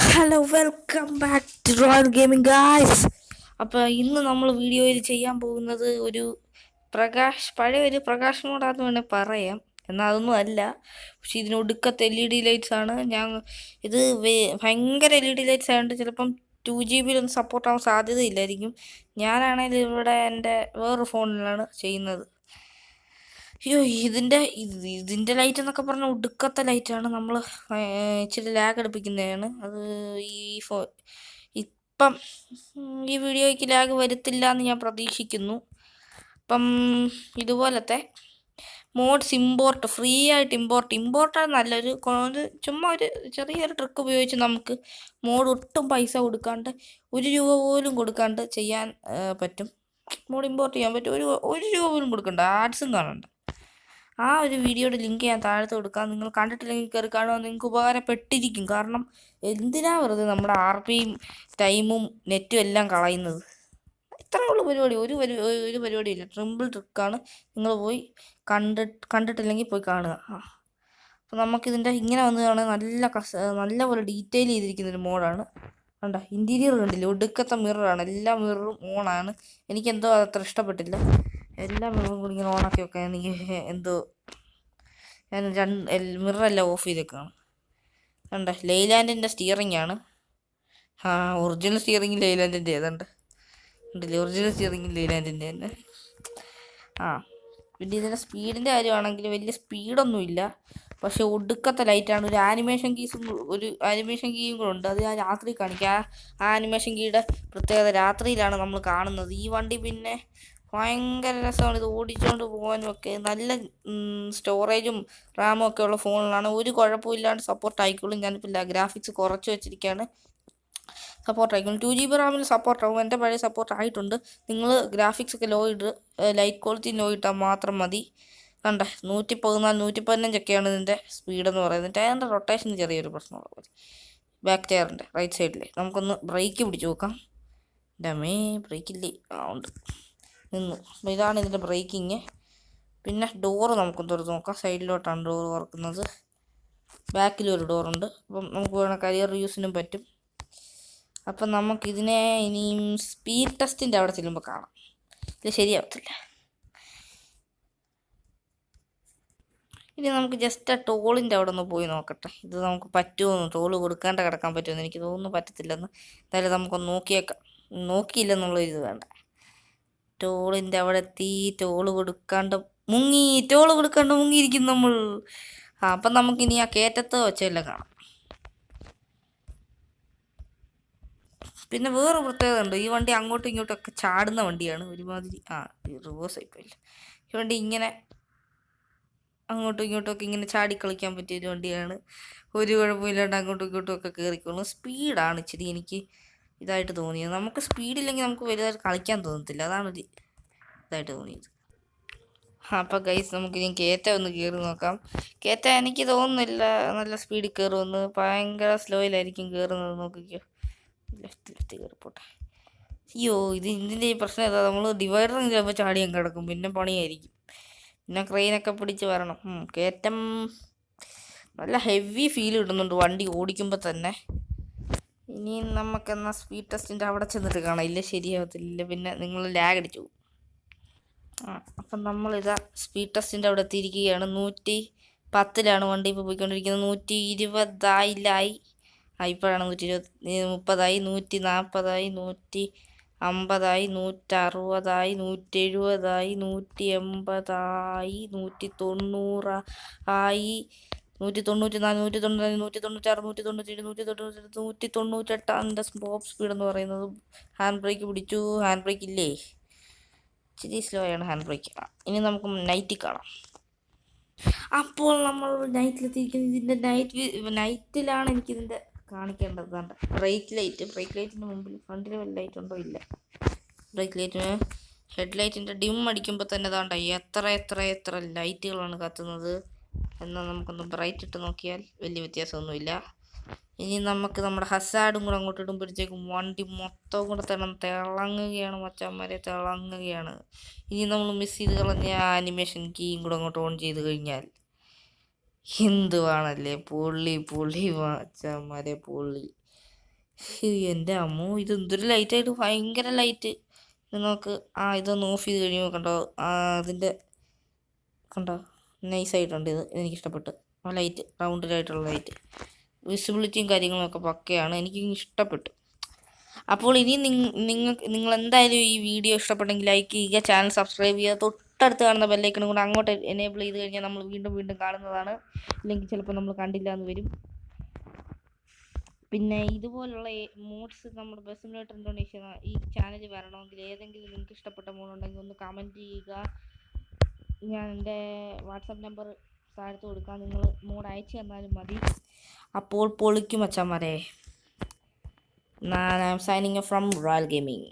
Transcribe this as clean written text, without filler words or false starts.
Hello welcome back to royal gaming guys. അപ്പോൾ ഇന്ന് നമ്മൾ വീഡിയോയിൽ ചെയ്യാൻ പോകുന്നത് പഴയ ഒരു പ്രകാശ് മോഡാന്ന് വേണേൽ പറയാം. എന്നാൽ അതൊന്നും അല്ല, പക്ഷെ ഇതിന് ഒടുക്കത്തെ LED ലൈറ്റ്സ് ആണ്. ഇത് ഭയങ്കര LED ലൈറ്റ്സ് ആയതുകൊണ്ട് ചിലപ്പം 2GB സപ്പോർട്ടാവാൻ സാധ്യതയില്ലായിരിക്കും. ഞാനാണെങ്കിൽ ഇവിടെ എൻ്റെ വേറൊരു ഫോണിലാണ് ചെയ്യുന്നത്. അയ്യോ, ഇതിൻ്റെ ലൈറ്റ് എന്നൊക്കെ പറഞ്ഞാൽ ഒടുക്കത്തെ ലൈറ്റാണ്. നമ്മൾ ഇച്ചിരി ലാഗ് അടുപ്പിക്കുന്നതാണ് അത്. ഈ ഫോ ഇപ്പം ഈ വീഡിയോയ്ക്ക് ലാഗ് വരുത്തില്ല എന്ന് ഞാൻ പ്രതീക്ഷിക്കുന്നു. അപ്പം ഇതുപോലത്തെ മോഡ്സ് ഫ്രീ ആയിട്ട് ഇമ്പോർട്ടാണ് നല്ലൊരു ചുമ്മാ ഒരു ചെറിയൊരു ട്രിക്ക് ഉപയോഗിച്ച് നമുക്ക് മോഡ് ഒട്ടും പൈസ കൊടുക്കാണ്ട്, 1 രൂപ പോലും കൊടുക്കാണ്ട് ചെയ്യാൻ പറ്റും. മോഡ് ഇമ്പോർട്ട് ചെയ്യാൻ പറ്റും. ഒരു രൂപ പോലും കൊടുക്കണ്ട, ആഡ്സും കാണണ്ട. ആ ഒരു വീഡിയോയുടെ ലിങ്ക് ഞാൻ താഴത്ത് കൊടുക്കാം. നിങ്ങൾ കണ്ടിട്ടില്ലെങ്കിൽ കയറി കാണുക, നിങ്ങൾക്ക് ഉപകാരപ്പെട്ടിരിക്കും. കാരണം എന്തിനാ വെറുതെ നമ്മുടെ RPയും ടൈമും നെറ്റും എല്ലാം കളയുന്നത്? ഇത്രേ ഉള്ളൂ പരിപാടി. ഒരു പരിപാടിയില്ല, ട്രിമ്പിൾ ട്രിക്കാണ്. നിങ്ങൾ പോയി കണ്ടിട്ടില്ലെങ്കിൽ പോയി കാണുക. അപ്പോൾ നമുക്കിതിൻ്റെ ഇങ്ങനെ വന്ന് കാണാൻ നല്ലപോലെ ഡീറ്റെയിൽ ചെയ്തിരിക്കുന്നൊരു മോഡാണ്. കണ്ട ഇൻറ്റീരിയർ കണ്ടില്ലേ, ഒടുക്കത്തെ മിററാണ്. എല്ലാ മിററും ഓണാണ്. എനിക്കെന്തോ അതത്ര ഇഷ്ടപ്പെട്ടില്ല. എല്ലാ മിററും കൂടി ഇങ്ങനെ ഓണാക്കി വെക്കാൻ എനിക്ക് എന്തോ, ഞാൻ മിററെല്ലാം ഓഫ് ചെയ്തേക്കാണ്. കണ്ട ലെയ്ലാൻഡിൻ്റെ സ്റ്റിയറിംഗ് ആണ്. ഒറിജിനൽ സ്റ്റിയറിംഗ് ലെയ്ലാൻഡിൻ്റെ ഏതാണ്ട് ഉണ്ടല്ലേ, ഒറിജിനൽ സ്റ്റിയറിംഗ് ലെയ്ലാൻഡിൻ്റെ തന്നെ. പിന്നെ ഇതിൻ്റെ സ്പീഡിൻ്റെ കാര്യമാണെങ്കിൽ വലിയ സ്പീഡൊന്നുമില്ല, പക്ഷെ ഒടുക്കത്തെ ലൈറ്റാണ്. ഒരു ആനിമേഷൻ കീയും കൂടെ ഉണ്ട്. അത് ഞാൻ രാത്രി കാണിക്കാം. ആ ആനിമേഷൻ കീയുടെ പ്രത്യേകത രാത്രിയിലാണ് നമ്മൾ കാണുന്നത്. ഈ വണ്ടി പിന്നെ ഭയങ്കര രസമാണ്. ഇത് ഓടിച്ചുകൊണ്ട് പോകാനും ഒക്കെ നല്ല സ്റ്റോറേജും റാമും ഒക്കെ ഉള്ള ഫോണിലാണ്. ഒരു കുഴപ്പമില്ലാണ്ട് സപ്പോർട്ട് ആയിക്കോളും. ഞാനിപ്പോൾ ഗ്രാഫിക്സ് കുറച്ച് വെച്ചിരിക്കുകയാണ്. സപ്പോർട്ടായിരിക്കും. 2GB റാമിൽ സപ്പോർട്ടാവും. എൻ്റെ പഴയ സപ്പോർട്ട് ആയിട്ടുണ്ട്. നിങ്ങൾ ഗ്രാഫിക്സ് ഒക്കെ ലൈറ്റ് ക്വാളിറ്റി ലോ ഇട്ടാൽ മാത്രം മതി. കണ്ട 114 115 ഇതിൻ്റെ സ്പീഡെന്ന് പറയുന്നത്. ടയറിൻ്റെ റൊട്ടേഷന് ചെറിയൊരു പ്രശ്നമുള്ള പോലെ. ബാക്ക് ടയറിൻ്റെ റൈറ്റ് സൈഡിൽ നമുക്കൊന്ന് ബ്രേക്ക് പിടിച്ച് നോക്കാം. ഡമേ ബ്രേക്കില്ലേ, ഉണ്ട്, നിന്നു. അപ്പോൾ ഇതാണ് ഇതിൻ്റെ ബ്രേക്കിങ്. പിന്നെ ഡോറ് നമുക്കൊന്ന് തുറന്ന് നോക്കാം. സൈഡിലോട്ടാണ് ഡോറ് തുറക്കുന്നത്. ബാക്കിലൊരു ഡോറുണ്ട്. അപ്പം നമുക്ക് വേണം കരിയർ യൂസിനും പറ്റും. അപ്പം നമുക്കിതിനെ ഇനിയും സ്പീഡ് ടെസ്റ്റിൻ്റെ അവിടെ ചെല്ലുമ്പോൾ കാണാം. ഇത് ശരിയാവത്തില്ല. ഇനി നമുക്ക് ജസ്റ്റ് ആ ടോളിൻ്റെ അവിടെ ഒന്ന് പോയി നോക്കട്ടെ. ഇത് നമുക്ക് പറ്റുമോ, ടോള് കൊടുക്കാണ്ട് കിടക്കാൻ പറ്റുമെന്ന് എനിക്ക് തോന്നുന്നു. പറ്റത്തില്ലെന്ന്. എന്തായാലും നമുക്കൊന്ന് നോക്കിയേക്കാം. നോക്കിയില്ലെന്നുള്ള ഇത് വേണ്ട. ടോളിൻ്റെ അവിടെ എത്തി. ടോള് കൊടുക്കാണ്ട് മുങ്ങിയിരിക്കും നമ്മൾ. അപ്പം നമുക്കിനി ആ കയറ്റത്ത് വെച്ചെല്ലാം കാണാം. പിന്നെ വേറെ പ്രത്യേകത ഉണ്ട്. ഈ വണ്ടി അങ്ങോട്ടും ഇങ്ങോട്ടൊക്കെ ചാടുന്ന വണ്ടിയാണ്. ഒരുമാതിരി റിവേഴ്സ് ആയിപ്പോയില്ല. ഈ വണ്ടി ഇങ്ങനെ അങ്ങോട്ടും ഇങ്ങോട്ടുമൊക്കെ ഇങ്ങനെ ചാടി കളിക്കാൻ പറ്റിയൊരു വണ്ടിയാണ്. ഒരു കുഴപ്പമില്ലാണ്ട് അങ്ങോട്ടും ഇങ്ങോട്ടും ഒക്കെ കയറിക്കോളും. സ്പീഡാണ് ഇച്ചിരി എനിക്ക് ഇതായിട്ട് തോന്നിയത്. നമുക്ക് സ്പീഡില്ലെങ്കിൽ നമുക്ക് വലുതായിട്ട് കളിക്കാൻ തോന്നത്തില്ല. അതാണ് ഒരു ഇതായിട്ട് തോന്നിയത്. അപ്പോൾ ഗൈസ് നമുക്കിനി കയറ്റം ഒന്ന് കയറി നോക്കാം. കയറ്റം എനിക്ക് തോന്നുന്നില്ല നല്ല സ്പീഡിൽ കയറുമെന്ന്. ഭയങ്കര സ്ലോയിലായിരിക്കും കയറുന്നത്. നോക്കിക്കോ, ലെഫ്റ്റ് കയറിപ്പോട്ടെ. അയ്യോ, ഇതിൻ്റെ ഈ പ്രശ്നം ഏതാ, നമ്മൾ ഡിവൈഡറിന് ചിലപ്പോൾ ചാടിയാൻ കിടക്കും. പിന്നെ പണിയായിരിക്കും. പിന്നെ ക്രെയിനൊക്കെ പിടിച്ച് വരണം. കയറ്റം നല്ല ഹെവി ഫീൽ കിട്ടുന്നുണ്ട് വണ്ടി ഓടിക്കുമ്പോൾ തന്നെ. ഇനി നമുക്കെന്നാൽ സ്പീഡ് ടെസ്റ്റിൻ്റെ അവിടെ ചെന്നിട്ട് കാണാം. ഇല്ല ശരിയാവത്തില്ല, പിന്നെ നിങ്ങൾ ലാഗ് അടിച്ചു പോകും. അപ്പം നമ്മളിതാ സ്പീഡ് ടെസ്റ്റിൻ്റെ അവിടെ എത്തിയിരിക്കുകയാണ്. 110 വണ്ടി ഇപ്പോൾ പോയിക്കൊണ്ടിരിക്കുന്നത്. 120 ഇപ്പോഴാണ് 130, 140, 150, 160, 170, 180, 190, 194, 196, 198 ടോപ്പ് സ്പീഡ് എന്ന് പറയുന്നത്. ഹാൻഡ് ബ്രേക്ക് പിടിച്ചു. ഹാൻഡ് ബ്രേക്ക് ഇല്ലേ, ഇച്ചിരി സ്ലോ ആണ് ഹാൻഡ് ബ്രേക്ക്. ഇനി നമുക്ക് നൈറ്റിൽ കാണാം. അപ്പോൾ നമ്മൾ നൈറ്റിലെത്തിയിരിക്കുന്നത്. ഇതിൻ്റെ നൈറ്റിലാണ് എനിക്കിതിൻ്റെ കാണിക്കേണ്ടത്. ബ്രേക്ക് ലൈറ്റിൻ്റെ മുമ്പിൽ ഫ്രണ്ടിൽ വല്ല ലൈറ്റ് ഉണ്ടോ? ഇല്ല. ബ്രേക്ക് ലൈറ്റിന് ഹെഡ്ലൈറ്റിൻ്റെ ഡിം അടിക്കുമ്പോൾ തന്നെ എത്ര ലൈറ്റുകളാണ് കത്തുന്നത്. എന്നാൽ നമുക്കൊന്ന് ബ്രൈറ്റ് ഇട്ട് നോക്കിയാൽ വലിയ വ്യത്യാസമൊന്നുമില്ല. ഇനി നമുക്ക് നമ്മുടെ ഹസാർഡും കൂടെ അങ്ങോട്ട് ഇടുമ്പോഴത്തേക്കും വണ്ടി മൊത്തം കൂടെ തിളങ്ങുകയാണ് മച്ചാന്മാരെ, തിളങ്ങുകയാണ്. ഇനി നമ്മൾ മിസ് ചെയ്ത് കളഞ്ഞ ആനിമേഷൻ കീയും കൂടെ അങ്ങോട്ട് ഓൺ ചെയ്ത് കഴിഞ്ഞാൽ എന്തുവാണല്ലേ, പൊള്ളി മച്ചാന്മാരെ പൊള്ളി. എൻ്റെ അമ്മോ ഇത് എന്തൊരു ലൈറ്റായിട്ട് ഭയങ്കര ലൈറ്റ്. ഇത് നോക്ക്. ഇതൊന്ന് ഓഫ് ചെയ്ത് കഴിയുമ്പോൾ കണ്ടോ അതിൻ്റെ കണ്ടോ നൈസായിട്ടുണ്ട്. എനിക്കിഷ്ടപ്പെട്ടു. ആ ലൈറ്റ് റൗണ്ടിലായിട്ടുള്ള ലൈറ്റ് വിസിബിലിറ്റിയും കാര്യങ്ങളൊക്കെ പക്കയാണ്. എനിക്ക് ഇഷ്ടപ്പെട്ടു. അപ്പോൾ ഇനി നിങ്ങൾ എന്തായാലും ഈ വീഡിയോ ഇഷ്ടപ്പെട്ടെങ്കിൽ ലൈക്ക് ചെയ്യുക, ചാനൽ സബ്സ്ക്രൈബ് ചെയ്യുക, തൊട്ടടുത്ത് കാണുന്ന ബെല്ലൈക്കണും കൂടെ അങ്ങോട്ട് എനേബിൾ ചെയ്ത് കഴിഞ്ഞാൽ നമ്മൾ വീണ്ടും വീണ്ടും കാണുന്നതാണ്. ഇല്ലെങ്കിൽ ചിലപ്പോൾ നമ്മൾ കണ്ടില്ല എന്ന് വരും. പിന്നെ ഇതുപോലുള്ള മോഡ്സ് നമ്മുടെ ബസ് സിമുലേറ്റർ ഇൻഡോനേഷ്യ ഈ ചാനൽ വരണമെങ്കിൽ ഏതെങ്കിലും നിങ്ങൾക്ക് ഇഷ്ടപ്പെട്ട മോഡുണ്ടെങ്കിൽ ഒന്ന് കമൻറ്റ് ചെയ്യുക. ഞാൻ എൻ്റെ വാട്സപ്പ് നമ്പർ താഴത്ത് കൊടുക്കാം. നിങ്ങൾ മോഡ് അയച്ചു തന്നാലും മതി. അപ്പോൾ പൊളിക്കും മച്ചാന്മാരെ. I'm signing off from Royal Gaming.